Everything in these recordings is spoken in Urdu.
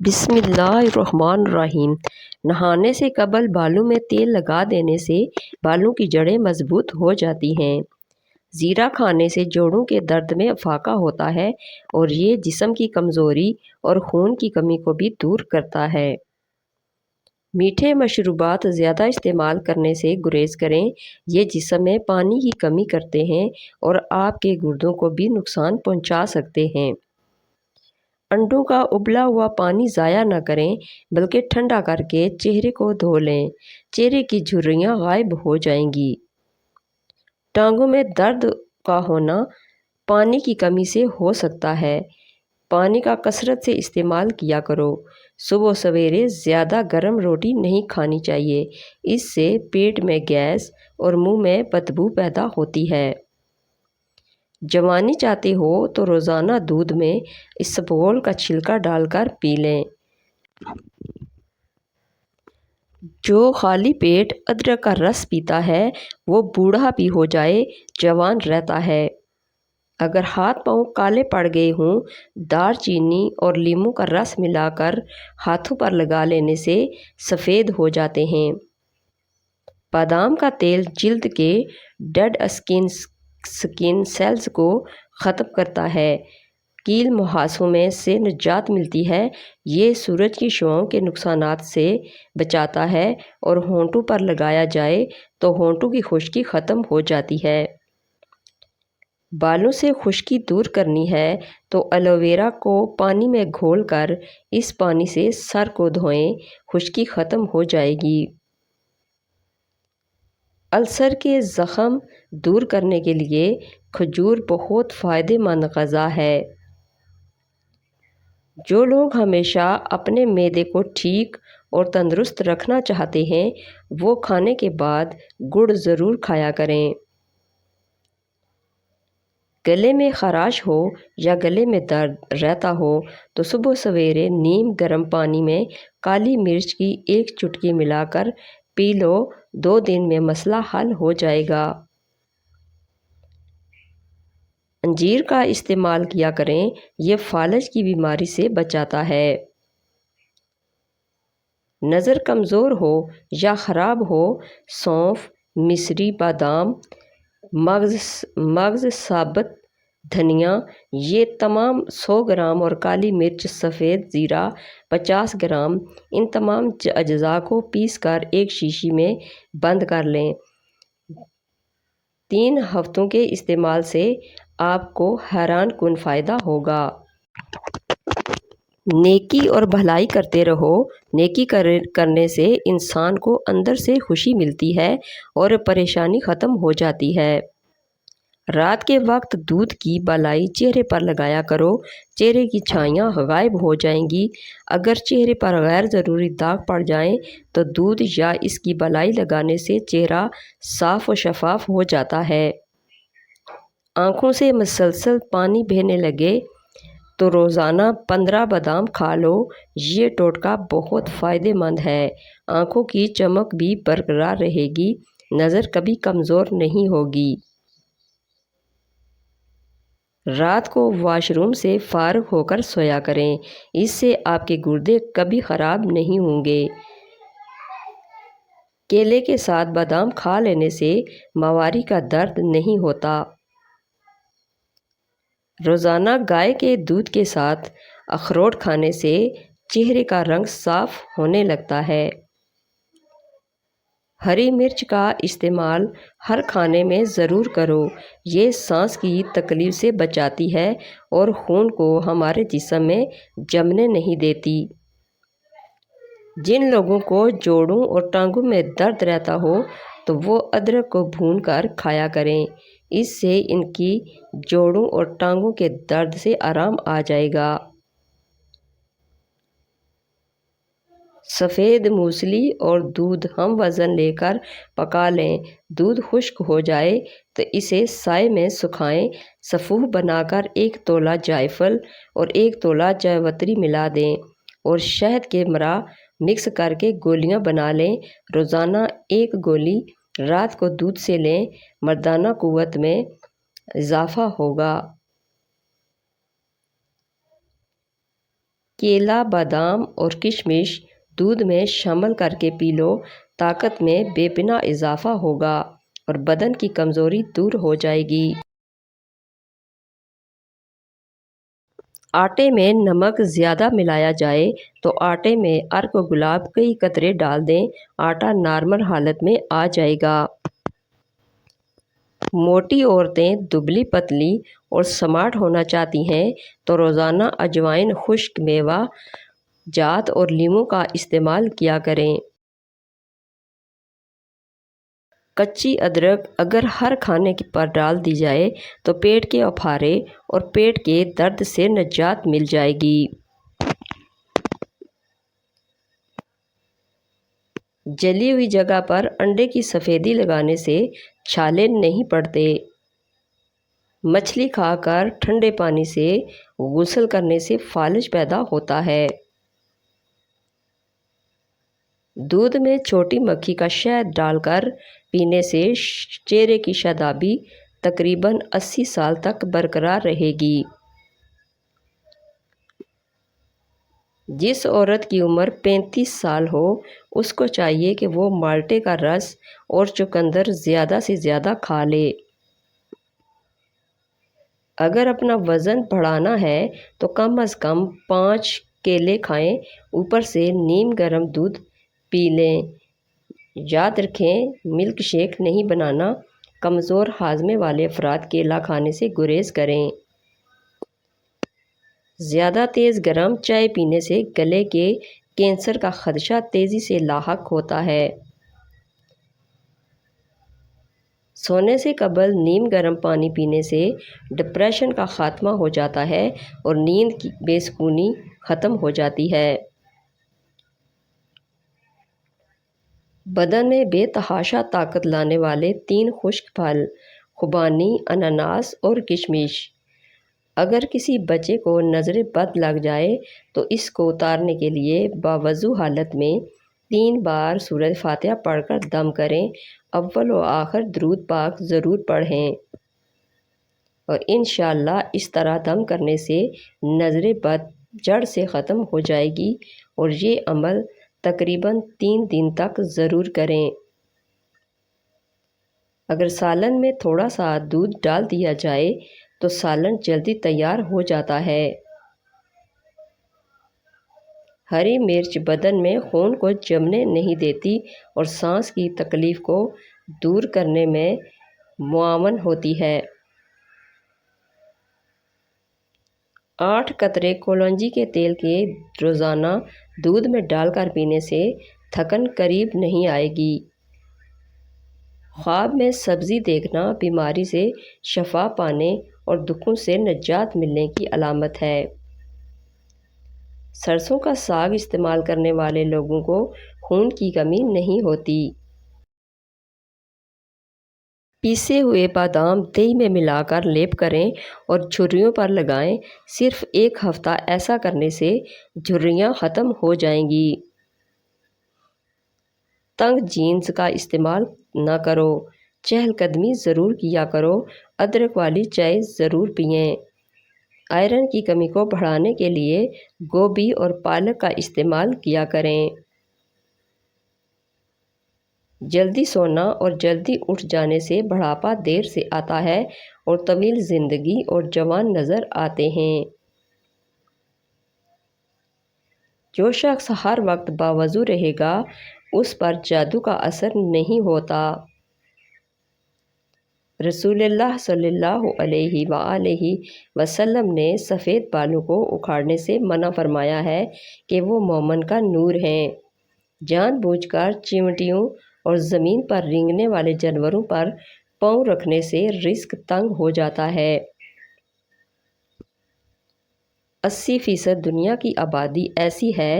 بسم اللہ الرحمن الرحیم۔ نہانے سے قبل بالوں میں تیل لگا دینے سے بالوں کی جڑیں مضبوط ہو جاتی ہیں۔ زیرہ کھانے سے جوڑوں کے درد میں افاقہ ہوتا ہے اور یہ جسم کی کمزوری اور خون کی کمی کو بھی دور کرتا ہے۔ میٹھے مشروبات زیادہ استعمال کرنے سے گریز کریں، یہ جسم میں پانی کی کمی کرتے ہیں اور آپ کے گردوں کو بھی نقصان پہنچا سکتے ہیں۔ انڈوں کا ابلا ہوا پانی ضائع نہ کریں بلکہ ٹھنڈا کر کے چہرے کو دھو لیں، چہرے کی جھریاں غائب ہو جائیں گی۔ ٹانگوں میں درد کا ہونا پانی کی کمی سے ہو سکتا ہے، پانی کا کثرت سے استعمال کیا کرو۔ صبح سویرے زیادہ گرم روٹی نہیں کھانی چاہیے، اس سے پیٹ میں گیس اور منہ میں بدبو پیدا ہوتی ہے۔ جوانی چاہتے ہو تو روزانہ دودھ میں اسبگول کا چھلکا ڈال کر پی لیں۔ جو خالی پیٹ ادرک کا رس پیتا ہے وہ بوڑھا بھی ہو جائے جوان رہتا ہے۔ اگر ہاتھ پاؤں کالے پڑ گئے ہوں، دار چینی اور لیموں کا رس ملا کر ہاتھوں پر لگا لینے سے سفید ہو جاتے ہیں۔ بادام کا تیل جلد کے ڈیڈ سکن سیلز کو ختم کرتا ہے، کیل مہاسوں میں سے نجات ملتی ہے، یہ سورج کی شعاؤں کے نقصانات سے بچاتا ہے اور ہونٹوں پر لگایا جائے تو ہونٹوں کی خشکی ختم ہو جاتی ہے۔ بالوں سے خشکی دور کرنی ہے تو ایلو ویرا کو پانی میں گھول کر اس پانی سے سر کو دھوئیں، خشکی ختم ہو جائے گی۔ السر کے زخم دور کرنے کے لیے کھجور بہت فائدہ مند غذا ہے۔ جو لوگ ہمیشہ اپنے معدے کو ٹھیک اور تندرست رکھنا چاہتے ہیں وہ کھانے کے بعد گڑ ضرور کھایا کریں۔ گلے میں خراش ہو یا گلے میں درد رہتا ہو تو صبح سویرے نیم گرم پانی میں کالی مرچ کی 1 چٹکی ملا کر پی لو، 2 دن میں مسئلہ حل ہو جائے گا۔ انجیر کا استعمال کیا کریں، یہ فالج کی بیماری سے بچاتا ہے۔ نظر کمزور ہو یا خراب ہو، سونف، مصری بادام، مغز ثابت دھنیا، یہ تمام 100 گرام اور کالی مرچ سفید زیرہ 50 گرام، ان تمام اجزاء کو پیس کر ایک شیشی میں بند کر لیں۔ 3 ہفتوں کے استعمال سے آپ کو حیران کن فائدہ ہوگا۔ نیکی اور بھلائی کرتے رہو، نیکی کرنے سے انسان کو اندر سے خوشی ملتی ہے اور پریشانی ختم ہو جاتی ہے۔ رات کے وقت دودھ کی بالائی چہرے پر لگایا کرو، چہرے کی چھائیاں غائب ہو جائیں گی۔ اگر چہرے پر غیر ضروری داغ پڑ جائیں تو دودھ یا اس کی بالائی لگانے سے چہرہ صاف و شفاف ہو جاتا ہے۔ آنکھوں سے مسلسل پانی بہنے لگے تو روزانہ 15 بادام کھا لو، یہ ٹوٹکا بہت فائدہ مند ہے، آنکھوں کی چمک بھی برقرار رہے گی، نظر کبھی کمزور نہیں ہوگی۔ رات کو واش روم سے فارغ ہو کر سویا کریں، اس سے آپ کے گردے کبھی خراب نہیں ہوں گے۔ کیلے کے ساتھ بادام کھا لینے سے مواری کا درد نہیں ہوتا۔ روزانہ گائے کے دودھ کے ساتھ اخروٹ کھانے سے چہرے کا رنگ صاف ہونے لگتا ہے۔ ہری مرچ کا استعمال ہر کھانے میں ضرور کرو، یہ سانس کی تکلیف سے بچاتی ہے اور خون کو ہمارے جسم میں جمنے نہیں دیتی۔ جن لوگوں کو جوڑوں اور ٹانگوں میں درد رہتا ہو تو وہ ادرک کو بھون کر کھایا کریں، اس سے ان کی جوڑوں اور ٹانگوں کے درد سے آرام آ جائے گا۔ سفید موسلی اور دودھ ہم وزن لے کر پکا لیں، دودھ خشک ہو جائے تو اسے سائے میں سکھائیں، سفوف بنا کر 1 تولہ جائفل اور 1 تولہ جاوتری ملا دیں اور شہد کے مرا مکس کر کے گولیاں بنا لیں، روزانہ 1 گولی رات کو دودھ سے لیں، مردانہ قوت میں اضافہ ہوگا۔ کیلا، بادام اور کشمش دودھ میں شامل کر کے پی لو، طاقت میں بے پناہ اضافہ ہوگا اور بدن کی کمزوری دور ہو جائے گی۔ آٹے میں نمک زیادہ ملایا جائے تو آٹے میں ارک گلاب کئی قطرے ڈال دیں، آٹا نارمل حالت میں آ جائے گا۔ موٹی عورتیں دبلی پتلی اور سمارٹ ہونا چاہتی ہیں تو روزانہ اجوائن، خشک میوہ جات اور لیموں کا استعمال کیا کریں۔ کچی ادرک اگر ہر کھانے پر ڈال دی جائے تو پیٹ کے افارے اور پیٹ کے درد سے نجات مل جائے گی۔ جلی ہوئی جگہ پر انڈے کی سفیدی لگانے سے چھالے نہیں پڑتے۔ مچھلی کھا کر ٹھنڈے پانی سے غسل کرنے سے فالج پیدا ہوتا ہے۔ دودھ میں چھوٹی مکھی کا شہد ڈال کر پینے سے چہرے کی شادابی تقریباً 80 سال تک برقرار رہے گی۔ جس عورت کی عمر 35 سال ہو اس کو چاہیے کہ وہ مالٹے کا رس اور چقندر زیادہ سے زیادہ کھا لے۔ اگر اپنا وزن بڑھانا ہے تو کم از کم 5 کیلے کھائیں، اوپر سے نیم گرم دودھ پی لیں۔ یاد رکھیں، ملک شیک نہیں بنانا۔ کمزور ہاضمے والے افراد کیلا کھانے سے گریز کریں۔ زیادہ تیز گرم چائے پینے سے گلے کے کینسر کا خدشہ تیزی سے لاحق ہوتا ہے۔ سونے سے قبل نیم گرم پانی پینے سے ڈپریشن کا خاتمہ ہو جاتا ہے اور نیند کی بے سکونی ختم ہو جاتی ہے۔ بدن میں بے تحاشا طاقت لانے والے 3 خشک پھل خوبانی، اناناس اور کشمش۔ اگر کسی بچے کو نظر بد لگ جائے تو اس کو اتارنے کے لیے باوضو حالت میں 3 بار سورۃ فاتحہ پڑھ کر دم کریں۔ اول و آخر درود پاک ضرور پڑھیں اور انشاءاللہ اس طرح دم کرنے سے نظر بد جڑ سے ختم ہو جائے گی، اور یہ عمل تقریباً 3 دن تک ضرور کریں۔ اگر سالن میں تھوڑا سا دودھ ڈال دیا جائے تو سالن جلدی تیار ہو جاتا ہے۔ ہری مرچ بدن میں خون کو جمنے نہیں دیتی اور سانس کی تکلیف کو دور کرنے میں معاون ہوتی ہے۔ 8 قطرے کلونجی کے تیل کے روزانہ دودھ میں ڈال کر پینے سے تھکن قریب نہیں آئے گی۔ خواب میں سبزی دیکھنا بیماری سے شفا پانے اور دکھوں سے نجات ملنے کی علامت ہے۔ سرسوں کا ساگ استعمال کرنے والے لوگوں کو خون کی کمی نہیں ہوتی۔ پیسے ہوئے بادام دہی میں ملا کر لیپ کریں اور جھریوں پر لگائیں۔ صرف 1 ہفتہ ایسا کرنے سے جھریاں ختم ہو جائیں گی۔ تنگ جینز کا استعمال نہ کرو، چہل قدمی ضرور کیا کرو۔ ادرک والی چائے ضرور پئیں۔ آئرن کی کمی کو بڑھانے کے لیے گوبھی اور پالک کا استعمال کیا کریں۔ جلدی سونا اور جلدی اٹھ جانے سے بڑھاپا دیر سے آتا ہے اور طویل زندگی اور جوان نظر آتے ہیں۔ جو شخص ہر وقت باوضو رہے گا اس پر جادو کا اثر نہیں ہوتا۔ رسول اللہ صلی اللہ علیہ وآلہ وسلم نے سفید بالوں کو اکھاڑنے سے منع فرمایا ہے کہ وہ مومن کا نور ہیں۔ جان بوجھ کر چیونٹیوں اور زمین پر رینگنے والے جانوروں پر پاؤں رکھنے سے رزق تنگ ہو جاتا ہے۔ 80% دنیا کی آبادی ایسی ہے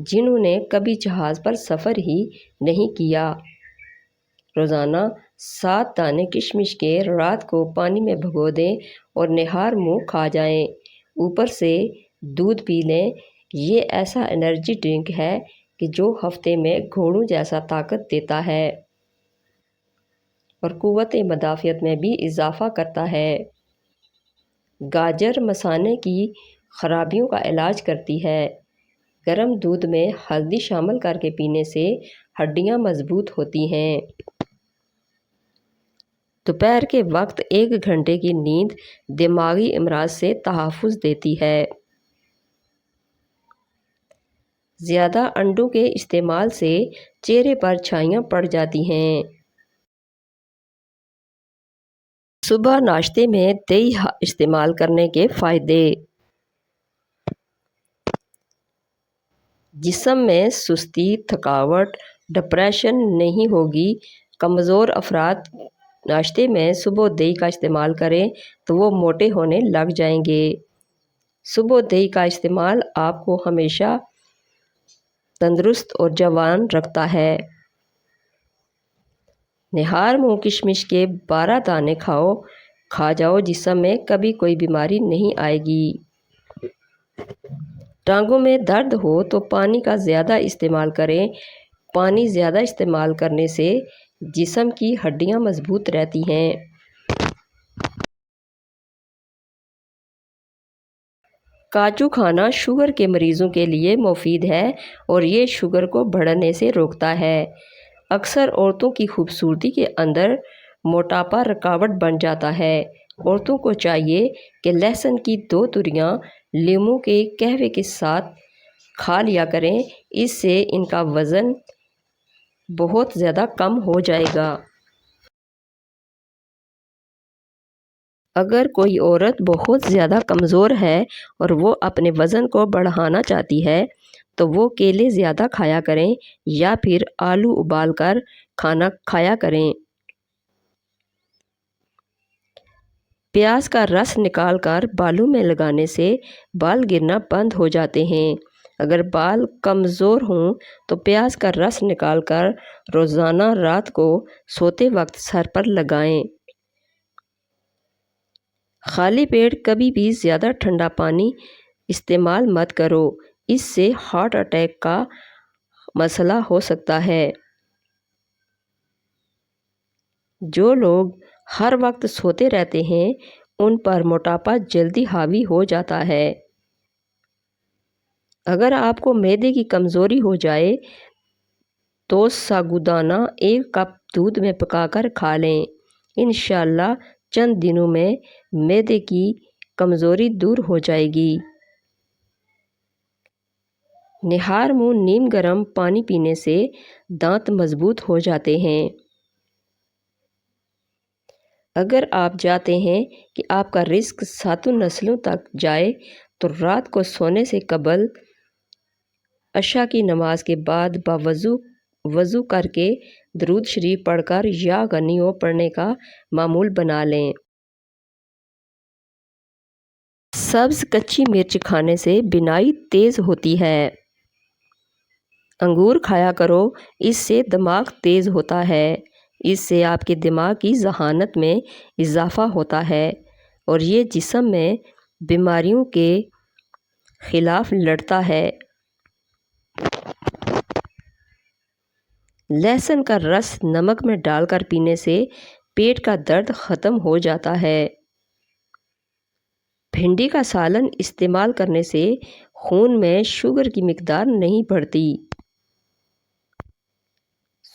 جنہوں نے کبھی جہاز پر سفر ہی نہیں کیا۔ روزانہ 7 دانے کشمش کے رات کو پانی میں بھگو دیں اور نہار منہ کھا جائیں، اوپر سے دودھ پی لیں۔ یہ ایسا انرجی ڈرنک ہے کہ جو ہفتے میں گھوڑوں جیسا طاقت دیتا ہے اور قوت مدافعت میں بھی اضافہ کرتا ہے۔ گاجر مثانے کی خرابیوں کا علاج کرتی ہے۔ گرم دودھ میں ہلدی شامل کر کے پینے سے ہڈیاں مضبوط ہوتی ہیں۔ دوپہر کے وقت 1 گھنٹے کی نیند دماغی امراض سے تحفظ دیتی ہے۔ زیادہ انڈوں کے استعمال سے چہرے پر چھائیاں پڑ جاتی ہیں۔ صبح ناشتے میں دہی استعمال کرنے کے فائدے۔ جسم میں سستی، تھکاوٹ، ڈپریشن نہیں ہوگی۔ کمزور افراد ناشتے میں صبح دہی کا استعمال کریں تو وہ موٹے ہونے لگ جائیں گے۔ صبح دہی کا استعمال آپ کو ہمیشہ تندرست اور جوان رکھتا ہے۔ نہار منہ کشمش کے 12 دانے کھا جاؤ، جسم میں کبھی کوئی بیماری نہیں آئے گی۔ ٹانگوں میں درد ہو تو پانی کا زیادہ استعمال کریں۔ پانی زیادہ استعمال کرنے سے جسم کی ہڈیاں مضبوط رہتی ہیں۔ کاجو کھانا شوگر کے مریضوں کے لیے مفید ہے اور یہ شوگر کو بڑھنے سے روکتا ہے۔ اکثر عورتوں کی خوبصورتی کے اندر موٹاپا رکاوٹ بن جاتا ہے۔ عورتوں کو چاہیے کہ لہسن کی 2 تُریاں لیموں کے قہوے کے ساتھ کھا لیا کریں، اس سے ان کا وزن بہت زیادہ کم ہو جائے گا۔ اگر کوئی عورت بہت زیادہ کمزور ہے اور وہ اپنے وزن کو بڑھانا چاہتی ہے تو وہ کیلے زیادہ کھایا کریں یا پھر آلو ابال کر کھانا کھایا کریں۔ پیاز کا رس نکال کر بالوں میں لگانے سے بال گرنا بند ہو جاتے ہیں۔ اگر بال کمزور ہوں تو پیاز کا رس نکال کر روزانہ رات کو سوتے وقت سر پر لگائیں۔ خالی پیٹ کبھی بھی زیادہ ٹھنڈا پانی استعمال مت کرو، اس سے ہارٹ اٹیک کا مسئلہ ہو سکتا ہے۔ جو لوگ ہر وقت سوتے رہتے ہیں ان پر موٹاپا جلدی حاوی ہو جاتا ہے۔ اگر آپ کو معدے کی کمزوری ہو جائے تو ساگودانہ 1 کپ دودھ میں پکا کر کھا لیں۔ انشاءاللہ چند دنوں میں معدے کی کمزوری دور ہو جائے گی۔ نہار منہ نیم گرم پانی پینے سے دانت مضبوط ہو جاتے ہیں۔ اگر آپ چاہتے ہیں کہ آپ کا رزق 7 نسلوں تک جائے تو رات کو سونے سے قبل عشاء کی نماز کے بعد وضو کر کے درود شریف پڑھ کر یا غنیوں پڑھنے کا معمول بنا لیں۔ سبز کچی مرچ کھانے سے بینائی تیز ہوتی ہے۔ انگور کھایا کرو، اس سے دماغ تیز ہوتا ہے۔ اس سے آپ کے دماغ کی ذہانت میں اضافہ ہوتا ہے اور یہ جسم میں بیماریوں کے خلاف لڑتا ہے۔ لہسن کا رس نمک میں ڈال کر پینے سے پیٹ کا درد ختم ہو جاتا ہے۔ بھنڈی کا سالن استعمال کرنے سے خون میں شوگر کی مقدار نہیں بڑھتی۔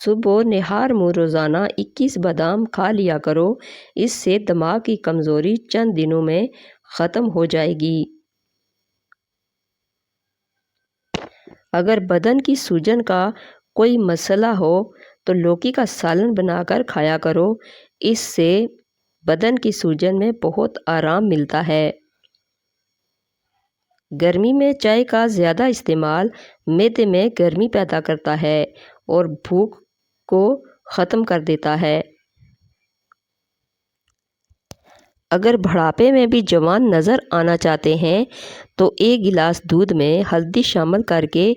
صبح نہار منہ روزانہ 21 بادام کھا لیا کرو، اس سے دماغ کی کمزوری چند دنوں میں ختم ہو جائے گی۔ اگر بدن کی سوجن کا کوئی مسئلہ ہو تو لوکی کا سالن بنا کر کھایا کرو، اس سے بدن کی سوجن میں بہت آرام ملتا ہے۔ گرمی میں چائے کا زیادہ استعمال معدے میں گرمی پیدا کرتا ہے اور بھوک کو ختم کر دیتا ہے۔ اگر بڑھاپے میں بھی جوان نظر آنا چاہتے ہیں تو 1 گلاس دودھ میں ہلدی شامل کر کے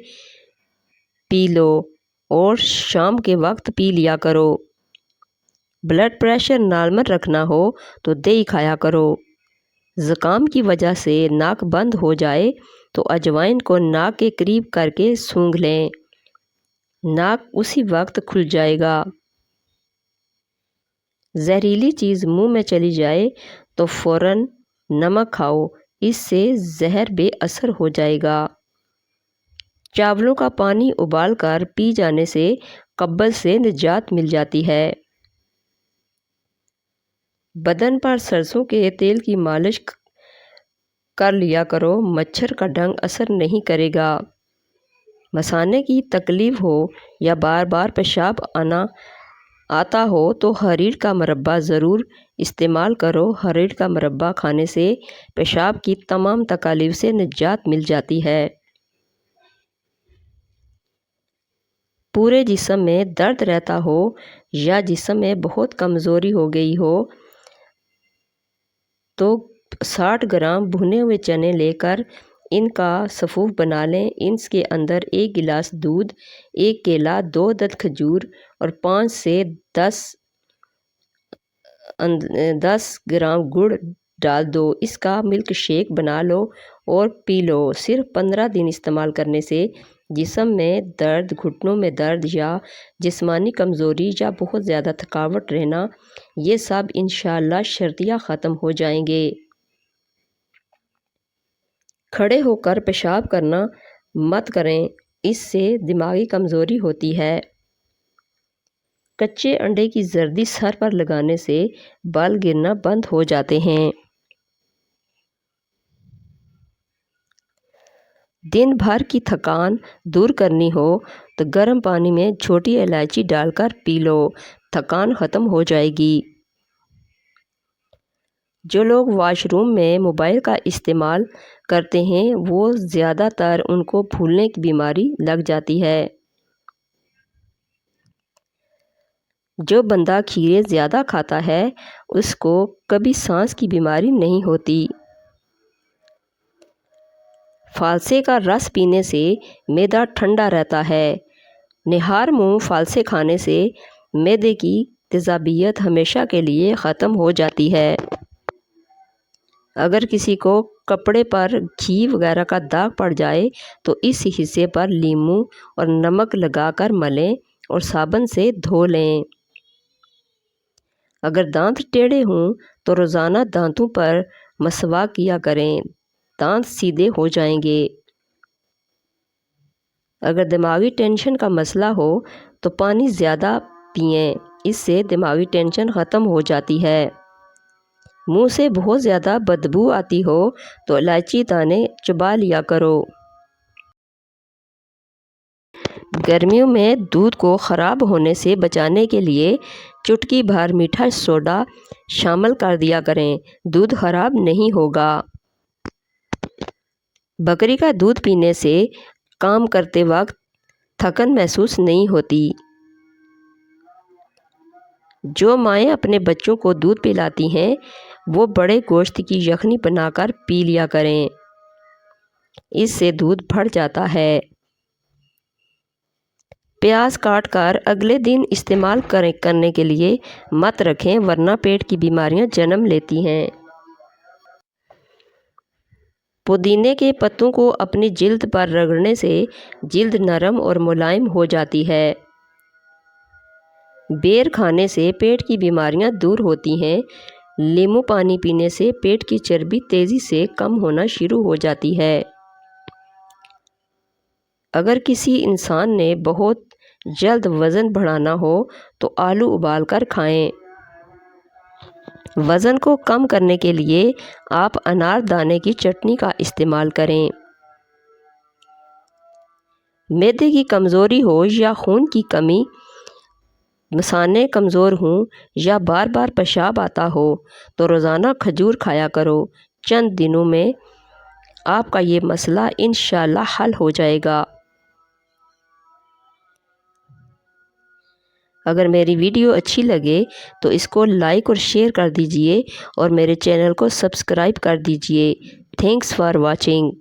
پی لو اور شام کے وقت پی لیا کرو۔ بلڈ پریشر نارمل رکھنا ہو تو دہی کھایا کرو۔ زکام کی وجہ سے ناک بند ہو جائے تو اجوائن کو ناک کے قریب کر کے سونگھ لیں، ناک اسی وقت کھل جائے گا۔ زہریلی چیز منہ میں چلی جائے تو فوراً نمک کھاؤ، اس سے زہر بے اثر ہو جائے گا۔ چاولوں کا پانی ابال کر پی جانے سے قبض سے نجات مل جاتی ہے۔ بدن پر سرسوں کے تیل کی مالش کر لیا کرو، مچھر کا ڈنگ اثر نہیں کرے گا۔ مثانے کی تکلیف ہو یا بار بار پیشاب آتا ہو تو ہریڑ کا مربع ضرور استعمال کرو۔ ہریڑ کا مربع کھانے سے پیشاب کی تمام تکالیف سے نجات مل جاتی ہے۔ پورے جسم میں درد رہتا ہو یا جسم میں بہت کمزوری ہو گئی ہو تو 60 گرام بھنے ہوئے چنے لے کر ان کا سفوف بنا لیں۔ ان کے اندر 1 گلاس دودھ، 1 کیلا، 2 عدد کھجور اور 5 سے 10 گرام گڑ ڈال دو۔ اس کا ملک شیک بنا لو اور پی لو۔ صرف 15 دن استعمال کرنے سے جسم میں درد، گھٹنوں میں درد یا جسمانی کمزوری یا بہت زیادہ تھکاوٹ رہنا، یہ سب انشاءاللہ شرطیہ ختم ہو جائیں گے۔ کھڑے ہو کر پیشاب کرنا مت کریں، اس سے دماغی کمزوری ہوتی ہے۔ کچے انڈے کی زردی سر پر لگانے سے بال گرنا بند ہو جاتے ہیں۔ دن بھر کی تھکان دور کرنی ہو تو گرم پانی میں چھوٹی الائچی ڈال کر پی لو، تھکان ختم ہو جائے گی۔ جو لوگ واش روم میں موبائل کا استعمال کرتے ہیں وہ زیادہ تر ان کو پھولنے کی بیماری لگ جاتی ہے۔ جو بندہ کھیرے زیادہ کھاتا ہے اس کو کبھی سانس کی بیماری نہیں ہوتی۔ فالسے کا رس پینے سے معدہ ٹھنڈا رہتا ہے۔ نہار منہ فالسے کھانے سے معدے کی تیزابیت ہمیشہ کے لیے ختم ہو جاتی ہے۔ اگر کسی کو کپڑے پر گھی وغیرہ کا داغ پڑ جائے تو اس حصے پر لیموں اور نمک لگا کر ملیں اور صابن سے دھو لیں۔ اگر دانت ٹیڑھے ہوں تو روزانہ دانتوں پر مسواک کیا کریں، دانت سیدھے ہو جائیں گے۔ اگر دماغی ٹینشن کا مسئلہ ہو تو پانی زیادہ پئیں، اس سے دماغی ٹینشن ختم ہو جاتی ہے۔ منہ سے بہت زیادہ بدبو آتی ہو تو الائچی دانے چبا لیا کرو۔ گرمیوں میں دودھ کو خراب ہونے سے بچانے کے لیے چٹکی بھر میٹھا سوڈا شامل کر دیا کریں، دودھ خراب نہیں ہوگا۔ بکری کا دودھ پینے سے کام کرتے وقت تھکن محسوس نہیں ہوتی۔ جو مائیں اپنے بچوں کو دودھ پلاتی ہیں وہ بڑے گوشت کی یخنی بنا کر پی لیا کریں، اس سے دودھ بڑھ جاتا ہے۔ پیاز کاٹ کر اگلے دن استعمال کرنے کے لیے مت رکھیں ورنہ پیٹ کی بیماریاں جنم لیتی ہیں۔ پودینے کے پتوں کو اپنی جلد پر رگڑنے سے جلد نرم اور ملائم ہو جاتی ہے۔ بیر کھانے سے پیٹ کی بیماریاں دور ہوتی ہیں۔ لیموں پانی پینے سے پیٹ کی چربی تیزی سے کم ہونا شروع ہو جاتی ہے۔ اگر کسی انسان نے بہت جلد وزن بڑھانا ہو تو آلو ابال کر کھائیں۔ وزن کو کم کرنے کے لیے آپ انار دانے کی چٹنی کا استعمال کریں۔ معدے کی کمزوری ہو یا خون کی کمی، مثانے کمزور ہوں یا بار بار پیشاب آتا ہو تو روزانہ کھجور کھایا کرو۔ چند دنوں میں آپ کا یہ مسئلہ انشاءاللہ حل ہو جائے گا۔ اگر میری ویڈیو اچھی لگے تو اس کو لائک اور شیئر کر دیجئے اور میرے چینل کو سبسکرائب کر دیجئے۔ Thanks for watching.